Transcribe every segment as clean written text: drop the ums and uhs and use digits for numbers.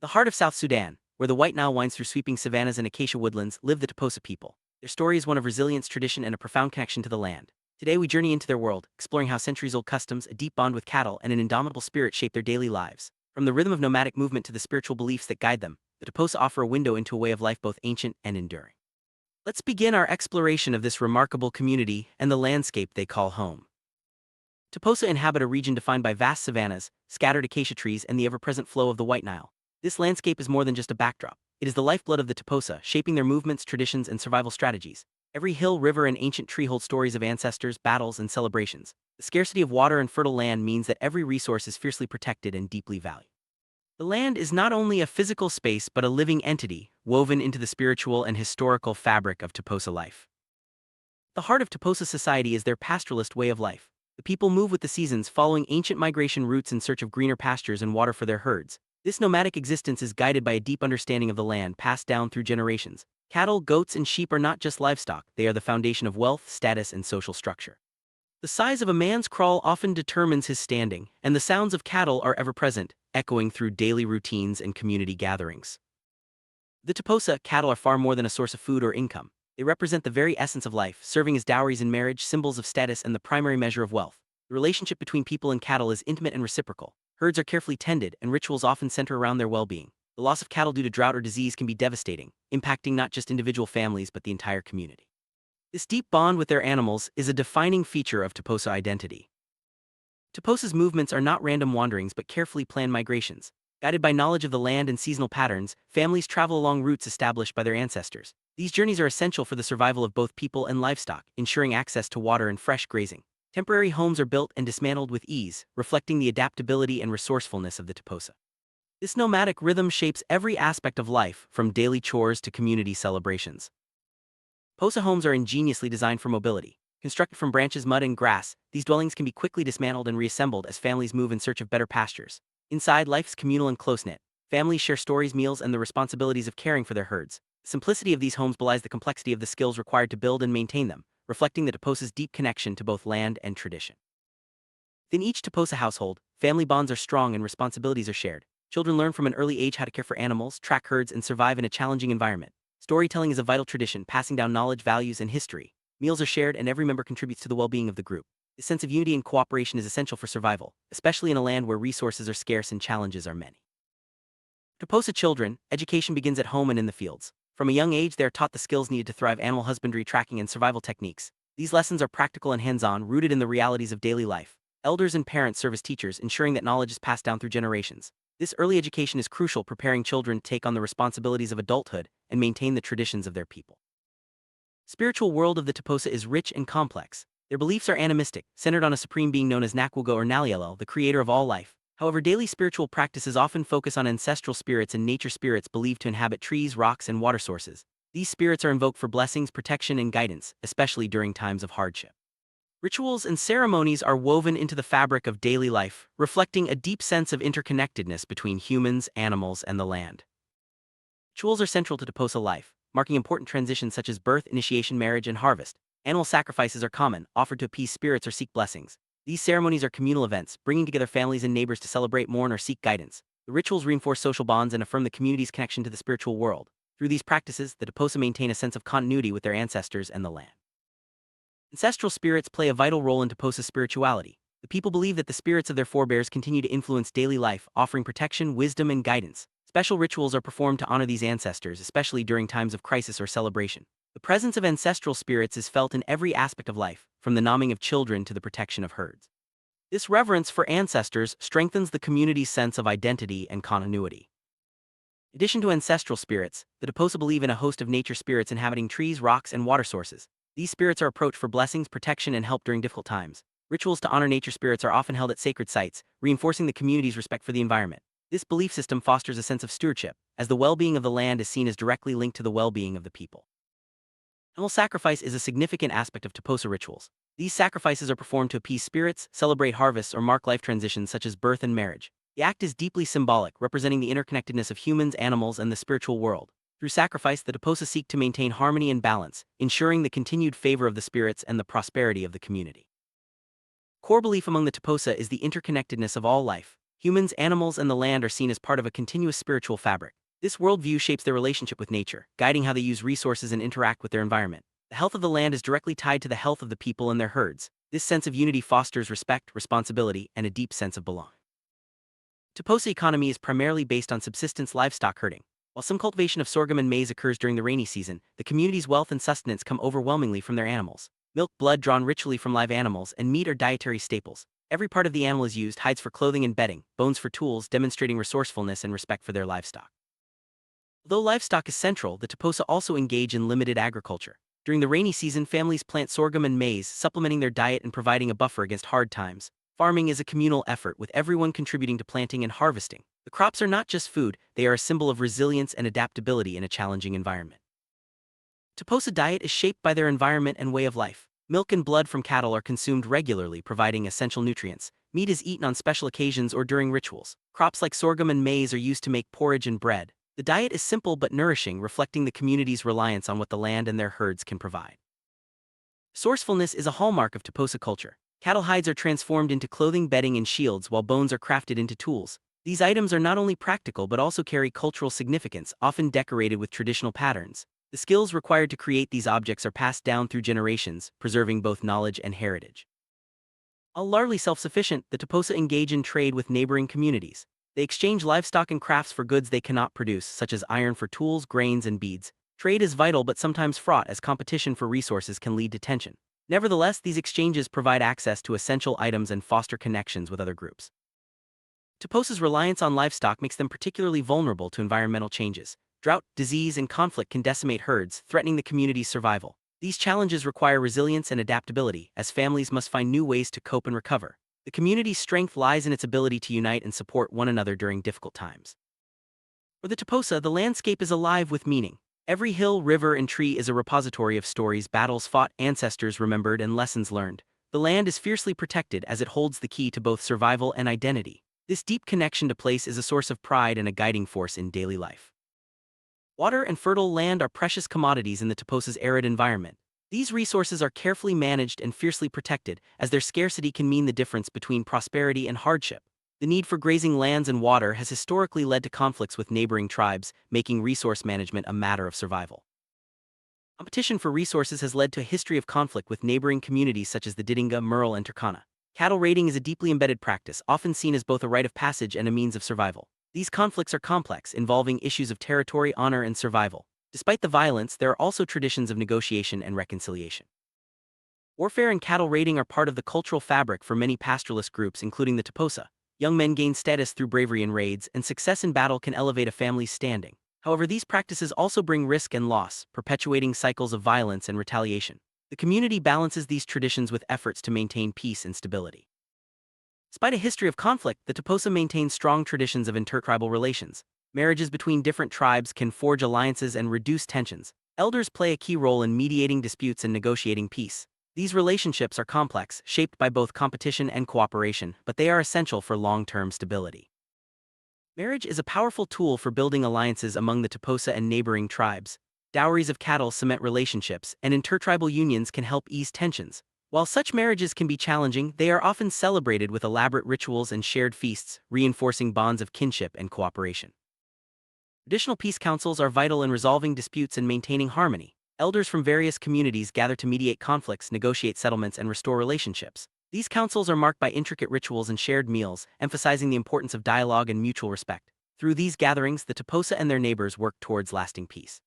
The heart of South Sudan, where the White Nile winds through sweeping savannas and acacia woodlands, live the Toposa people. Their story is one of resilience, tradition, and a profound connection to the land. Today we journey into their world, exploring how centuries-old customs, a deep bond with cattle, and an indomitable spirit shape their daily lives. From the rhythm of nomadic movement to the spiritual beliefs that guide them, the Toposa offer a window into a way of life both ancient and enduring. Let's begin our exploration of this remarkable community and the landscape they call home. Toposa inhabit a region defined by vast savannas, scattered acacia trees, and the ever-present flow of the White Nile. This landscape is more than just a backdrop. It is the lifeblood of the Toposa, shaping their movements, traditions, and survival strategies. Every hill, river, and ancient tree hold stories of ancestors, battles, and celebrations. The scarcity of water and fertile land means that every resource is fiercely protected and deeply valued. The land is not only a physical space but a living entity, woven into the spiritual and historical fabric of Toposa life. The heart of Toposa society is their pastoralist way of life. The people move with the seasons, following ancient migration routes in search of greener pastures and water for their herds. This nomadic existence is guided by a deep understanding of the land passed down through generations. Cattle, goats, and sheep are not just livestock, they are the foundation of wealth, status, and social structure. The size of a man's kraal often determines his standing, and the sounds of cattle are ever present, echoing through daily routines and community gatherings. The Toposa cattle are far more than a source of food or income. They represent the very essence of life, serving as dowries in marriage, symbols of status, and the primary measure of wealth. The relationship between people and cattle is intimate and reciprocal. Herds are carefully tended, and rituals often center around their well-being. The loss of cattle due to drought or disease can be devastating, impacting not just individual families but the entire community. This deep bond with their animals is a defining feature of Toposa identity. Toposa's movements are not random wanderings but carefully planned migrations. Guided by knowledge of the land and seasonal patterns, families travel along routes established by their ancestors. These journeys are essential for the survival of both people and livestock, ensuring access to water and fresh grazing. Temporary homes are built and dismantled with ease, reflecting the adaptability and resourcefulness of the Toposa. This nomadic rhythm shapes every aspect of life, from daily chores to community celebrations. Toposa homes are ingeniously designed for mobility. Constructed from branches, mud, and grass, these dwellings can be quickly dismantled and reassembled as families move in search of better pastures. Inside, life is communal and close-knit. Families share stories, meals, and the responsibilities of caring for their herds. The simplicity of these homes belies the complexity of the skills required to build and maintain them, reflecting the Toposa's deep connection to both land and tradition. Within each Toposa household, family bonds are strong and responsibilities are shared. Children learn from an early age how to care for animals, track herds, and survive in a challenging environment. Storytelling is a vital tradition, passing down knowledge, values, and history. Meals are shared and every member contributes to the well-being of the group. This sense of unity and cooperation is essential for survival, especially in a land where resources are scarce and challenges are many. Toposa children, education begins at home and in the fields. From a young age, they are taught the skills needed to thrive: animal husbandry, tracking, and survival techniques. These lessons are practical and hands-on, rooted in the realities of daily life. Elders and parents serve as teachers, ensuring that knowledge is passed down through generations. This early education is crucial, preparing children to take on the responsibilities of adulthood and maintain the traditions of their people. Spiritual world of the Toposa is rich and complex. Their beliefs are animistic, centered on a supreme being known as Nakwogo or Nalielel, the creator of all life. However, daily spiritual practices often focus on ancestral spirits and nature spirits believed to inhabit trees, rocks, and water sources. These spirits are invoked for blessings, protection, and guidance, especially during times of hardship. Rituals and ceremonies are woven into the fabric of daily life, reflecting a deep sense of interconnectedness between humans, animals, and the land. Rituals are central to Toposa life, marking important transitions such as birth, initiation, marriage, and harvest. Animal sacrifices are common, offered to appease spirits or seek blessings. These ceremonies are communal events, bringing together families and neighbors to celebrate, mourn, or seek guidance. The rituals reinforce social bonds and affirm the community's connection to the spiritual world. Through these practices, the Toposa maintain a sense of continuity with their ancestors and the land. Ancestral spirits play a vital role in Toposa's spirituality. The people believe that the spirits of their forebears continue to influence daily life, offering protection, wisdom, and guidance. Special rituals are performed to honor these ancestors, especially during times of crisis or celebration. The presence of ancestral spirits is felt in every aspect of life, from the naming of children to the protection of herds. This reverence for ancestors strengthens the community's sense of identity and continuity. In addition to ancestral spirits, the Toposa believe in a host of nature spirits inhabiting trees, rocks, and water sources. These spirits are approached for blessings, protection, and help during difficult times. Rituals to honor nature spirits are often held at sacred sites, reinforcing the community's respect for the environment. This belief system fosters a sense of stewardship, as the well-being of the land is seen as directly linked to the well-being of the people. Animal sacrifice is a significant aspect of Toposa rituals. These sacrifices are performed to appease spirits, celebrate harvests, or mark life transitions such as birth and marriage. The act is deeply symbolic, representing the interconnectedness of humans, animals, and the spiritual world. Through sacrifice, the Toposa seek to maintain harmony and balance, ensuring the continued favor of the spirits and the prosperity of the community. Core belief among the Toposa is the interconnectedness of all life. Humans, animals, and the land are seen as part of a continuous spiritual fabric. This worldview shapes their relationship with nature, guiding how they use resources and interact with their environment. The health of the land is directly tied to the health of the people and their herds. This sense of unity fosters respect, responsibility, and a deep sense of belonging. Toposa economy is primarily based on subsistence livestock herding. While some cultivation of sorghum and maize occurs during the rainy season, the community's wealth and sustenance come overwhelmingly from their animals. Milk, blood drawn ritually from live animals, and meat are dietary staples. Every part of the animal is used: hides for clothing and bedding, bones for tools, demonstrating resourcefulness and respect for their livestock. Although livestock is central, the Toposa also engage in limited agriculture. During the rainy season, families plant sorghum and maize, supplementing their diet and providing a buffer against hard times. Farming is a communal effort, with everyone contributing to planting and harvesting. The crops are not just food, they are a symbol of resilience and adaptability in a challenging environment. Toposa diet is shaped by their environment and way of life. Milk and blood from cattle are consumed regularly, providing essential nutrients. Meat is eaten on special occasions or during rituals. Crops like sorghum and maize are used to make porridge and bread. The diet is simple but nourishing, reflecting the community's reliance on what the land and their herds can provide. Resourcefulness is a hallmark of Toposa culture. Cattle hides are transformed into clothing, bedding, and shields, while bones are crafted into tools. These items are not only practical but also carry cultural significance, often decorated with traditional patterns. The skills required to create these objects are passed down through generations, preserving both knowledge and heritage. While largely self-sufficient, the Toposa engage in trade with neighboring communities. They exchange livestock and crafts for goods they cannot produce, such as iron for tools, grains, and beads. Trade is vital but sometimes fraught, as competition for resources can lead to tension. Nevertheless, these exchanges provide access to essential items and foster connections with other groups. Toposa's reliance on livestock makes them particularly vulnerable to environmental changes. Drought, disease, and conflict can decimate herds, threatening the community's survival. These challenges require resilience and adaptability, as families must find new ways to cope and recover. The community's strength lies in its ability to unite and support one another during difficult times. For the Toposa, the landscape is alive with meaning. Every hill, river, and tree is a repository of stories, battles fought, ancestors remembered, and lessons learned. The land is fiercely protected, as it holds the key to both survival and identity. This deep connection to place is a source of pride and a guiding force in daily life. Water and fertile land are precious commodities in the Toposa's arid environment. These resources are carefully managed and fiercely protected, as their scarcity can mean the difference between prosperity and hardship. The need for grazing lands and water has historically led to conflicts with neighboring tribes, making resource management a matter of survival. Competition for resources has led to a history of conflict with neighboring communities such as the Didinga, Merle, and Turkana. Cattle raiding is a deeply embedded practice, often seen as both a rite of passage and a means of survival. These conflicts are complex, involving issues of territory, honor, and survival. Despite the violence, there are also traditions of negotiation and reconciliation. Warfare and cattle raiding are part of the cultural fabric for many pastoralist groups, including the Toposa. Young men gain status through bravery in raids, and success in battle can elevate a family's standing. However, these practices also bring risk and loss, perpetuating cycles of violence and retaliation. The community balances these traditions with efforts to maintain peace and stability. Despite a history of conflict, the Toposa maintains strong traditions of intertribal relations. Marriages between different tribes can forge alliances and reduce tensions. Elders play a key role in mediating disputes and negotiating peace. These relationships are complex, shaped by both competition and cooperation, but they are essential for long-term stability. Marriage is a powerful tool for building alliances among the Toposa and neighboring tribes. Dowries of cattle cement relationships, and intertribal unions can help ease tensions. While such marriages can be challenging, they are often celebrated with elaborate rituals and shared feasts, reinforcing bonds of kinship and cooperation. Traditional peace councils are vital in resolving disputes and maintaining harmony. Elders from various communities gather to mediate conflicts, negotiate settlements, and restore relationships. These councils are marked by intricate rituals and shared meals, emphasizing the importance of dialogue and mutual respect. Through these gatherings, the Toposa and their neighbors work towards lasting peace.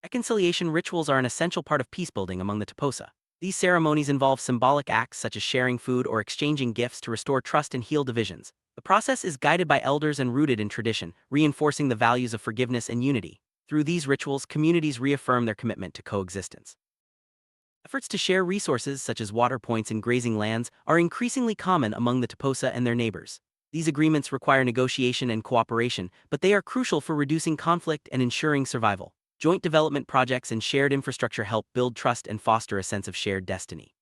Reconciliation rituals are an essential part of peacebuilding among the Toposa. These ceremonies involve symbolic acts such as sharing food or exchanging gifts to restore trust and heal divisions. The process is guided by elders and rooted in tradition, reinforcing the values of forgiveness and unity. Through these rituals, communities reaffirm their commitment to coexistence. Efforts to share resources such as water points and grazing lands are increasingly common among the Toposa and their neighbors. These agreements require negotiation and cooperation, but they are crucial for reducing conflict and ensuring survival. Joint development projects and shared infrastructure help build trust and foster a sense of shared destiny.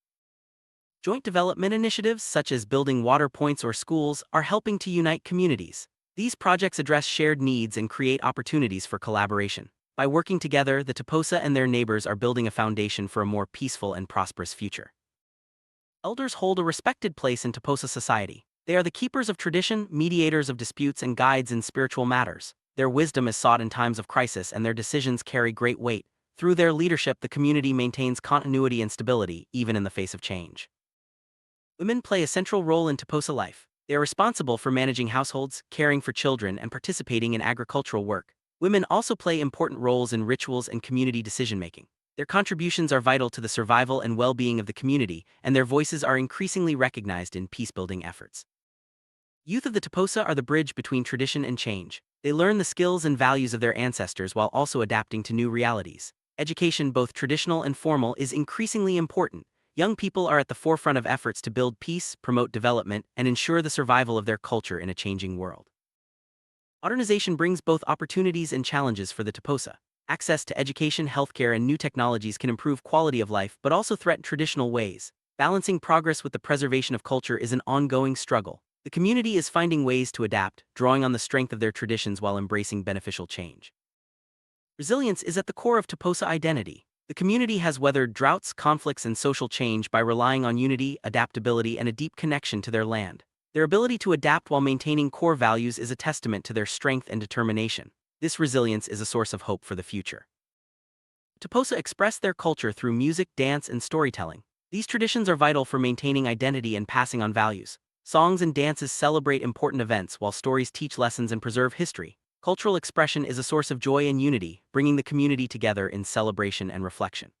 Joint development initiatives, such as building water points or schools, are helping to unite communities. These projects address shared needs and create opportunities for collaboration. By working together, the Toposa and their neighbors are building a foundation for a more peaceful and prosperous future. Elders hold a respected place in Toposa society. They are the keepers of tradition, mediators of disputes, and guides in spiritual matters. Their wisdom is sought in times of crisis, and their decisions carry great weight. Through their leadership, the community maintains continuity and stability, even in the face of change. Women play a central role in Toposa life. They are responsible for managing households, caring for children, and participating in agricultural work. Women also play important roles in rituals and community decision-making. Their contributions are vital to the survival and well-being of the community, and their voices are increasingly recognized in peace-building efforts. Youth of the Toposa are the bridge between tradition and change. They learn the skills and values of their ancestors while also adapting to new realities. Education, both traditional and formal, is increasingly important. Young people are at the forefront of efforts to build peace, promote development, and ensure the survival of their culture in a changing world. Modernization brings both opportunities and challenges for the Toposa. Access to education, healthcare, and new technologies can improve quality of life but also threaten traditional ways. Balancing progress with the preservation of culture is an ongoing struggle. The community is finding ways to adapt, drawing on the strength of their traditions while embracing beneficial change. Resilience is at the core of Toposa identity. The community has weathered droughts, conflicts, and social change by relying on unity, adaptability, and a deep connection to their land. Their ability to adapt while maintaining core values is a testament to their strength and determination. This resilience is a source of hope for the future. Toposa express their culture through music, dance, and storytelling. These traditions are vital for maintaining identity and passing on values. Songs and dances celebrate important events while stories teach lessons and preserve history. Cultural expression is a source of joy and unity, bringing the community together in celebration and reflection.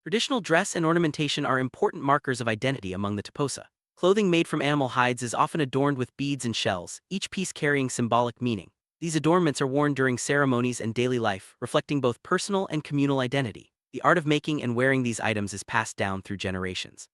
Traditional dress and ornamentation are important markers of identity among the Toposa. Clothing made from animal hides is often adorned with beads and shells, each piece carrying symbolic meaning. These adornments are worn during ceremonies and daily life, reflecting both personal and communal identity. The art of making and wearing these items is passed down through generations.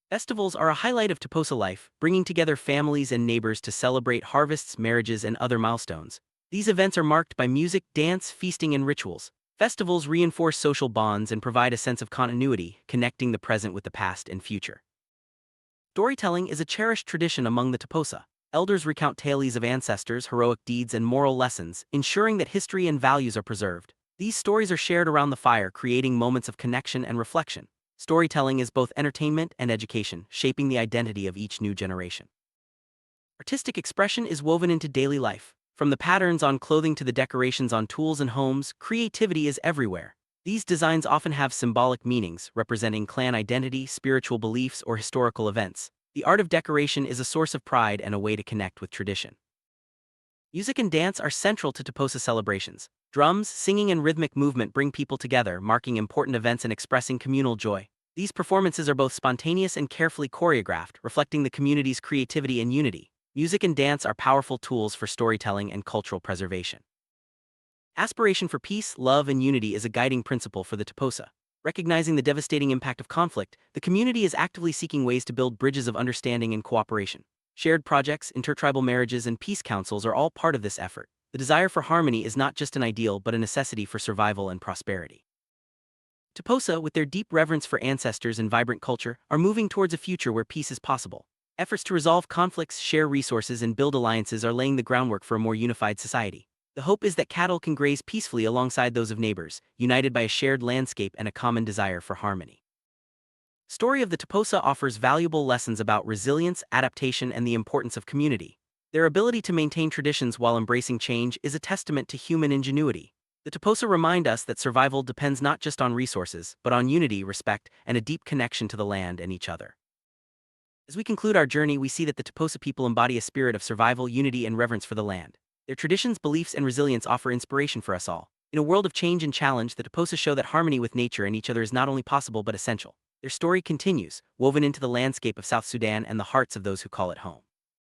Festivals are a highlight of Toposa life, bringing together families and neighbors to celebrate harvests, marriages, and other milestones. These events are marked by music, dance, feasting, and rituals. Festivals reinforce social bonds and provide a sense of continuity, connecting the present with the past and future. Storytelling is a cherished tradition among the Toposa. Elders recount tales of ancestors, heroic deeds, and moral lessons, ensuring that history and values are preserved. These stories are shared around the fire, creating moments of connection and reflection. Storytelling is both entertainment and education, shaping the identity of each new generation. Artistic expression is woven into daily life. From the patterns on clothing to the decorations on tools and homes, creativity is everywhere. These designs often have symbolic meanings, representing clan identity, spiritual beliefs, or historical events. The art of decoration is a source of pride and a way to connect with tradition. Music and dance are central to Toposa celebrations. Drums, singing, and rhythmic movement bring people together, marking important events and expressing communal joy. These performances are both spontaneous and carefully choreographed, reflecting the community's creativity and unity. Music and dance are powerful tools for storytelling and cultural preservation. Aspiration for peace, love, and unity is a guiding principle for the Toposa. Recognizing the devastating impact of conflict, the community is actively seeking ways to build bridges of understanding and cooperation. Shared projects, intertribal marriages, and peace councils are all part of this effort. The desire for harmony is not just an ideal but a necessity for survival and prosperity. Toposa, with their deep reverence for ancestors and vibrant culture, are moving towards a future where peace is possible. Efforts to resolve conflicts, share resources, and build alliances are laying the groundwork for a more unified society. The hope is that cattle can graze peacefully alongside those of neighbors, united by a shared landscape and a common desire for harmony. Story of the Toposa offers valuable lessons about resilience, adaptation, and the importance of community. Their ability to maintain traditions while embracing change is a testament to human ingenuity. The Toposa remind us that survival depends not just on resources, but on unity, respect, and a deep connection to the land and each other. As we conclude our journey, we see that the Toposa people embody a spirit of survival, unity, and reverence for the land. Their traditions, beliefs, and resilience offer inspiration for us all. In a world of change and challenge, the Toposa show that harmony with nature and each other is not only possible but essential. Their story continues, woven into the landscape of South Sudan and the hearts of those who call it home.